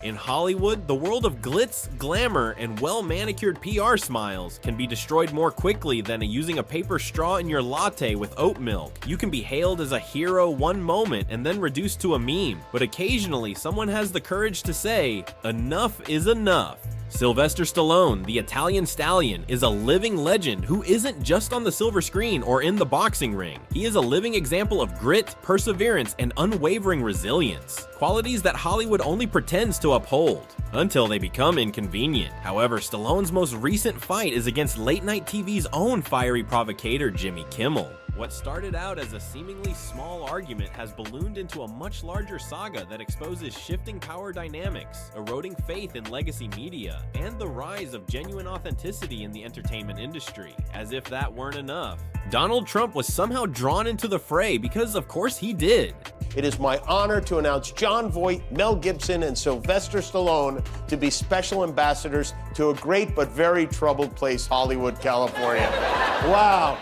In Hollywood, the world of glitz, glamour, and well-manicured PR smiles can be destroyed more quickly than using a paper straw in your latte with oat milk. You can be hailed as a hero one moment and then reduced to a meme, but occasionally someone has the courage to say, enough is enough. Sylvester Stallone, the Italian stallion, is a living legend who isn't just on the silver screen or in the boxing ring. He is a living example of grit, perseverance, and unwavering resilience, qualities that Hollywood only pretends to uphold, until they become inconvenient. However, Stallone's most recent fight is against late-night TV's own fiery provocator, Jimmy Kimmel. What started out as a seemingly small argument has ballooned into a much larger saga that exposes shifting power dynamics, eroding faith in legacy media, and the rise of genuine authenticity in the entertainment industry. As if that weren't enough, Donald Trump was somehow drawn into the fray because of course he did. It is my honor to announce Jon Voight, Mel Gibson, and Sylvester Stallone to be special ambassadors to a great but very troubled place, Hollywood, California. Wow.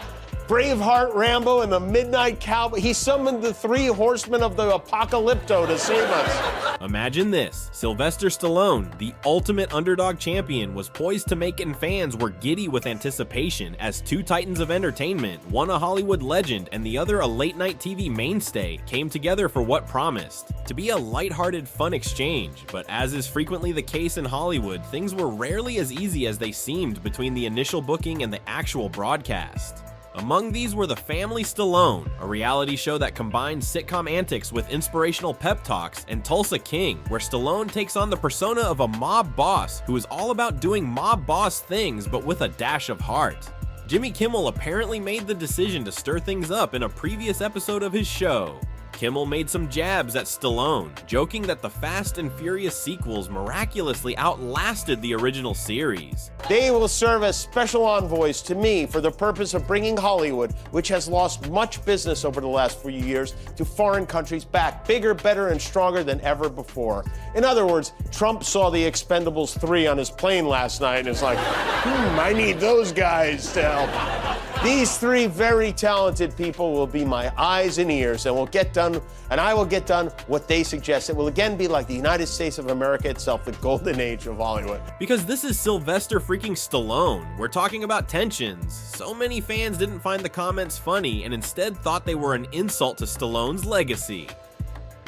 Braveheart, Rambo, and the Midnight Cowboy. He summoned the three horsemen of the apocalypto to save us. Imagine this. Sylvester Stallone, the ultimate underdog champion, was poised to make it, and fans were giddy with anticipation as two titans of entertainment, one a Hollywood legend and the other a late-night TV mainstay, came together for what promised to be a lighthearted, fun exchange. But as is frequently the case in Hollywood, things were rarely as easy as they seemed between the initial booking and the actual broadcast. Among these were The Family Stallone, a reality show that combined sitcom antics with inspirational pep talks, and Tulsa King, where Stallone takes on the persona of a mob boss who is all about doing mob boss things but with a dash of heart. Jimmy Kimmel apparently made the decision to stir things up in a previous episode of his show. Kimmel made some jabs at Stallone, joking that the Fast and Furious sequels miraculously outlasted the original series. They will serve as special envoys to me for the purpose of bringing Hollywood, which has lost much business over the last few years, to foreign countries back bigger, better, and stronger than ever before. In other words, Trump saw the Expendables 3 on his plane last night and is like, I need those guys to help. These three very talented people will be my eyes and ears, and I will get done what they suggest. It will again be like the United States of America itself, the golden age of Hollywood. Because this is Sylvester freaking Stallone. We're talking about tensions. So many fans didn't find the comments funny and instead thought they were an insult to Stallone's legacy.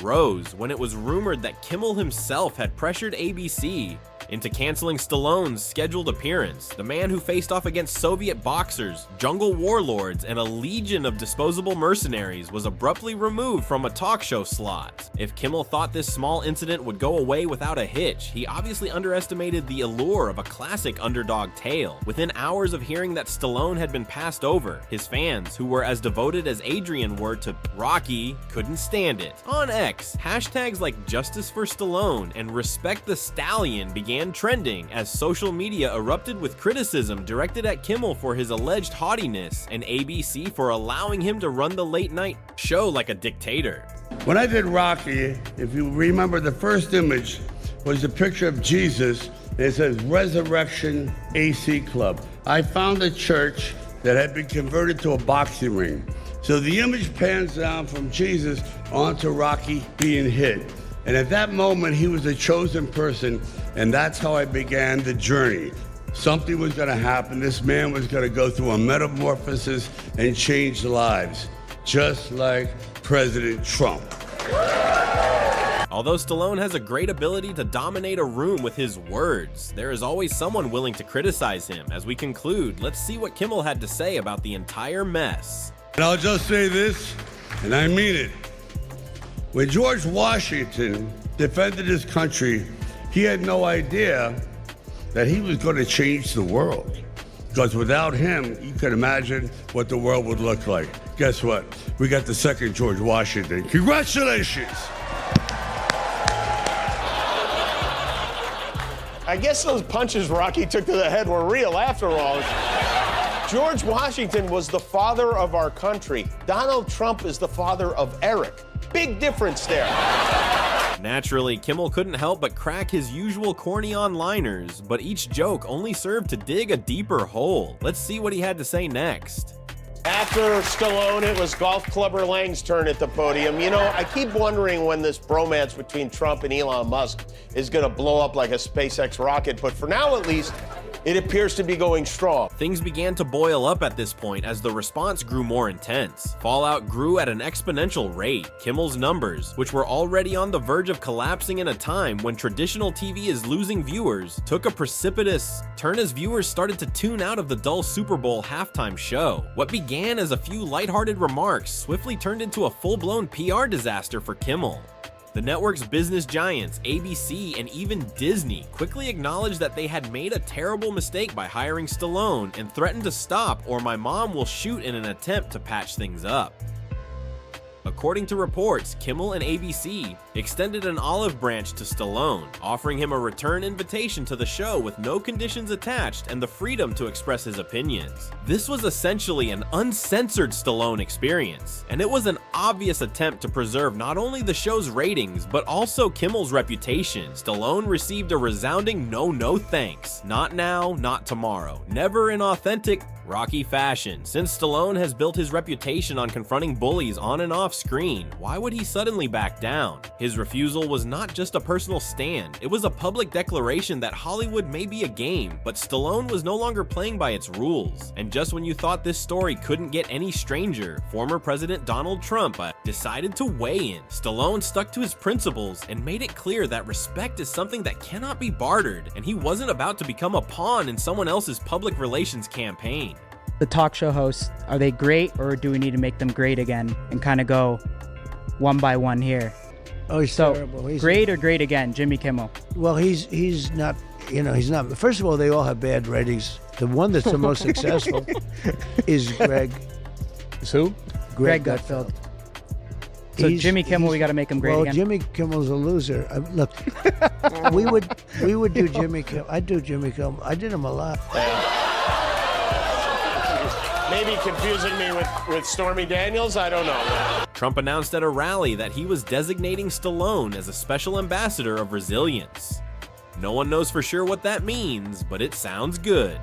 Rose when it was rumored that Kimmel himself had pressured ABC into canceling Stallone's scheduled appearance. The man who faced off against Soviet boxers, jungle warlords, and a legion of disposable mercenaries was abruptly removed from a talk show slot. If Kimmel thought this small incident would go away without a hitch, he obviously underestimated the allure of a classic underdog tale. Within hours of hearing that Stallone had been passed over, his fans, who were as devoted as Adrian were to Rocky, couldn't stand it. On X, hashtags like Justice for Stallone and Respect the Stallion began trending as social media erupted with criticism directed at Kimmel for his alleged haughtiness and ABC for allowing him to run the late-night show like a dictator. When I did Rocky, if you remember, the first image was a picture of Jesus. It says Resurrection AC Club. I found a church that had been converted to a boxing ring. So the image pans down from Jesus onto Rocky being hit. And at that moment, he was a chosen person, and that's how I began the journey. Something was going to happen. This man was going to go through a metamorphosis and change lives, just like President Trump. Although Stallone has a great ability to dominate a room with his words, there is always someone willing to criticize him. As we conclude, let's see what Kimmel had to say about the entire mess. And I'll just say this, and I mean it. When George Washington defended his country, he had no idea that he was going to change the world. Because without him, you can imagine what the world would look like. Guess what? We got the second George Washington. Congratulations! I guess those punches Rocky took to the head were real after all. George Washington was the father of our country. Donald Trump is the father of Eric. Big difference there. Naturally, Kimmel couldn't help but crack his usual corny one-liners, but each joke only served to dig a deeper hole. Let's see what he had to say next. After Stallone, it was Golf Clubber Lang's turn at the podium. You know, I keep wondering when this bromance between Trump and Elon Musk is going to blow up like a SpaceX rocket, but for now at least, it appears to be going strong. Things began to boil up at this point as the response grew more intense. Fallout grew at an exponential rate. Kimmel's numbers, which were already on the verge of collapsing in a time when traditional TV is losing viewers, took a precipitous turn as viewers started to tune out of the dull Super Bowl halftime show. What began as a few lighthearted remarks swiftly turned into a full-blown PR disaster for Kimmel. The network's business giants, ABC and even Disney, quickly acknowledged that they had made a terrible mistake by hiring Stallone and threatened to stop or my mom will shoot in an attempt to patch things up. According to reports, Kimmel and ABC extended an olive branch to Stallone, offering him a return invitation to the show with no conditions attached and the freedom to express his opinions. This was essentially an uncensored Stallone experience, and it was an obvious attempt to preserve not only the show's ratings, but also Kimmel's reputation. Stallone received a resounding no thanks. Not now, not tomorrow. Never in authentic Rocky fashion. Since Stallone has built his reputation on confronting bullies on and off screen, why would he suddenly back down? His refusal was not just a personal stand, it was a public declaration that Hollywood may be a game, but Stallone was no longer playing by its rules. And just when you thought this story couldn't get any stranger, former President Donald Trump decided to weigh in. Stallone stuck to his principles and made it clear that respect is something that cannot be bartered, and he wasn't about to become a pawn in someone else's public relations campaign. The talk show hosts, are they great, or do we need to make them great again and kind of go one by one here? Oh, he's terrible. He's great or great again, Jimmy Kimmel? Well, he's not, he's not. First of all, they all have bad ratings. The one that's the most successful is Greg. Is who? Greg Gutfeld. So Jimmy Kimmel, we got to make him great again. Well, Jimmy Kimmel's a loser. Look, we would do Jimmy Kimmel. I'd do Jimmy Kimmel. I did him a lot. Maybe confusing me with Stormy Daniels, I don't know. Trump announced at a rally that he was designating Stallone as a special ambassador of resilience. No one knows for sure what that means, but it sounds good.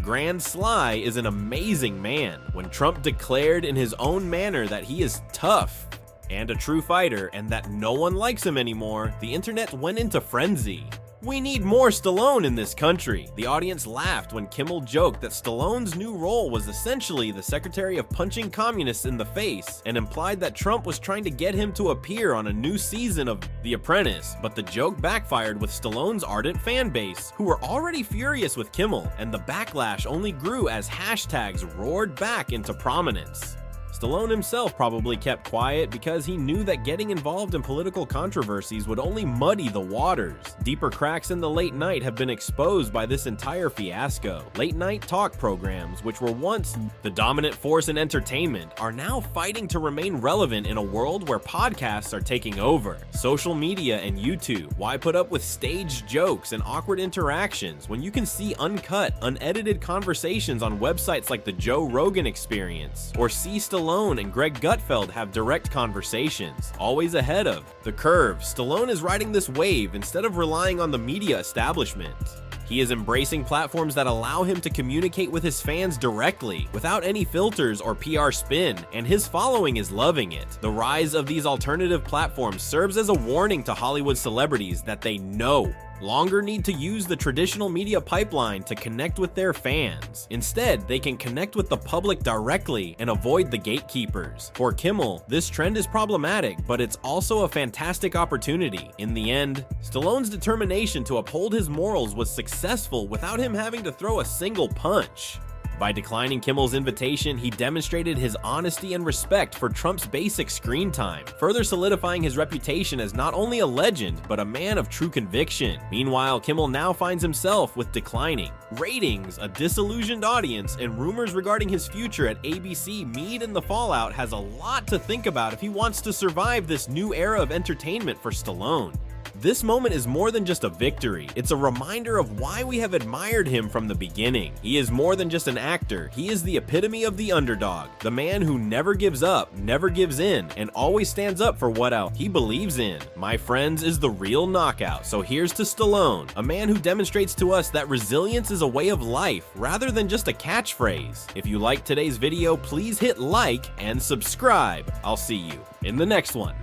Grand Sly is an amazing man. When Trump declared in his own manner that he is tough and a true fighter and that no one likes him anymore, the internet went into frenzy. We need more Stallone in this country. The audience laughed when Kimmel joked that Stallone's new role was essentially the secretary of punching communists in the face and implied that Trump was trying to get him to appear on a new season of The Apprentice. But the joke backfired with Stallone's ardent fan base, who were already furious with Kimmel, and the backlash only grew as hashtags roared back into prominence. Stallone himself probably kept quiet because he knew that getting involved in political controversies would only muddy the waters. Deeper cracks in the late night have been exposed by this entire fiasco. Late night talk programs, which were once the dominant force in entertainment, are now fighting to remain relevant in a world where podcasts are taking over. Social media and YouTube, why put up with staged jokes and awkward interactions when you can see uncut, unedited conversations on websites like the Joe Rogan Experience, or see Stallone and Greg Gutfeld have direct conversations, always ahead of the curve. Stallone is riding this wave instead of relying on the media establishment. He is embracing platforms that allow him to communicate with his fans directly, without any filters or PR spin, and his following is loving it. The rise of these alternative platforms serves as a warning to Hollywood celebrities that they no longer need to use the traditional media pipeline to connect with their fans. Instead, they can connect with the public directly and avoid the gatekeepers. For Kimmel, this trend is problematic, but it's also a fantastic opportunity. In the end, Stallone's determination to uphold his morals was successful without him having to throw a single punch. By declining Kimmel's invitation, he demonstrated his honesty and respect for Trump's basic screen time, further solidifying his reputation as not only a legend, but a man of true conviction. Meanwhile, Kimmel now finds himself with declining ratings, a disillusioned audience, and rumors regarding his future at ABC mean in the fallout has a lot to think about if he wants to survive this new era of entertainment for Stallone. This moment is more than just a victory, it's a reminder of why we have admired him from the beginning. He is more than just an actor, he is the epitome of the underdog, the man who never gives up, never gives in, and always stands up for what he believes in. My friends, is the real knockout, so here's to Stallone, a man who demonstrates to us that resilience is a way of life, rather than just a catchphrase. If you liked today's video, please hit like and subscribe. I'll see you in the next one.